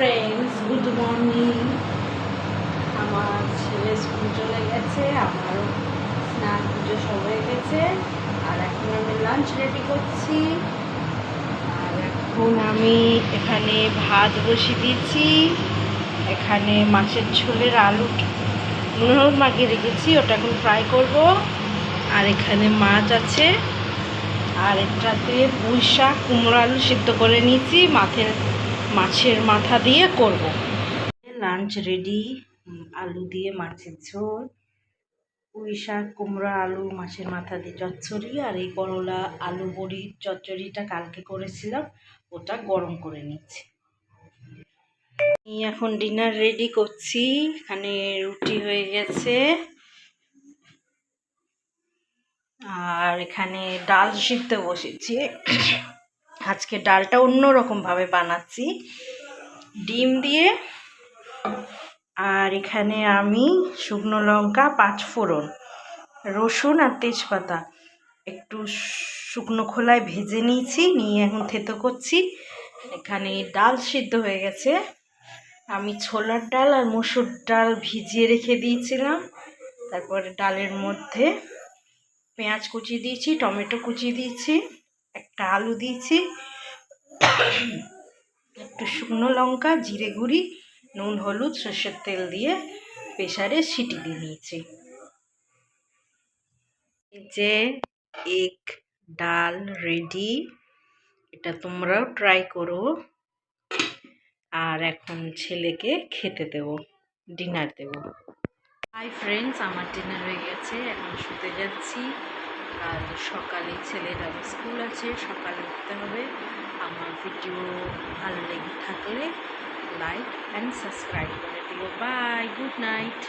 Friends, good morning. আমার ছেলে school চলে গেছে, আমারও স্নান পুজো সব হয়ে গেছে। আর এখন আমি লাঞ্চ রেডি করছি। আর এখন আমি এখানে ভাত বসিয়ে দিয়েছি। এখানে মাছের ঝোলের আলু নুন হলুদ মাখিয়ে রেখেছি, ওটা এখন ফ্রাই করব। আর এখানে মাছ আছে, আর এটাতে পুঁই শাক কুমড়ো আলু সিদ্ধ করে নিয়েছি, মাছের মাথা দিয়ে করব। লাঞ্চ রেডি, আলু দিয়ে মাছের ঝোল, পুঁই শাক কুমড়ো আলু মাছের মাথা দিয়ে চচ্চড়ি, আর এই করলা আলু বড়ির চচ্চড়িটা কালকে করেছিলাম, ওটা গরম করে নিচ্ছি। এখন ডিনার রেডি করছি। এখানে রুটি হয়ে গেছে, আর এখানে ডাল সিদ্ধ বসেছি। আজকে ডালটা অন্যরকম ভাবে বানাচ্ছি, ডিম দিয়ে। আর এখানে আমি শুকনো লঙ্কা, পাঁচফোড়ন, রসুন আর তেজপাতা একটু শুকনো খোলায় ভেজে নিয়েছি, নিয়ে এখন থেতো করছি। এখানে ডাল সিদ্ধ হয়ে গেছে। আমি ছোলার ডাল আর মসুর ডাল ভিজিয়ে রেখে দিয়েছিলাম। তারপরে ডালের মধ্যে পেঁয়াজ কুচি দিয়েছি, টমেটো কুচি দিয়েছি, একটা আলু দিয়েছি, একটু শুকনো লঙ্কা, জিরে গুঁড়ি, নুন হলুদ সর্ষের তেল দিয়ে প্রেসারে সিটি দিয়ে নিয়েছি। এই যে এগ ডাল রেডি, এটা তোমরাও ট্রাই করো। আর এখন ছেলেকে খেতে দেব, ডিনার দেব। হাই ফ্রেন্ডস, আমার ডিনার হয়ে গেছে, এখন শুতে যাচ্ছি। কাল সকালে ছেলের আবার স্কুল আছে, সকালে উঠতে হবে। আমার ভিডিও ভালো লেগে থাকলে লাইক অ্যান্ড সাবস্ক্রাইব করে দিও। Bye, good night.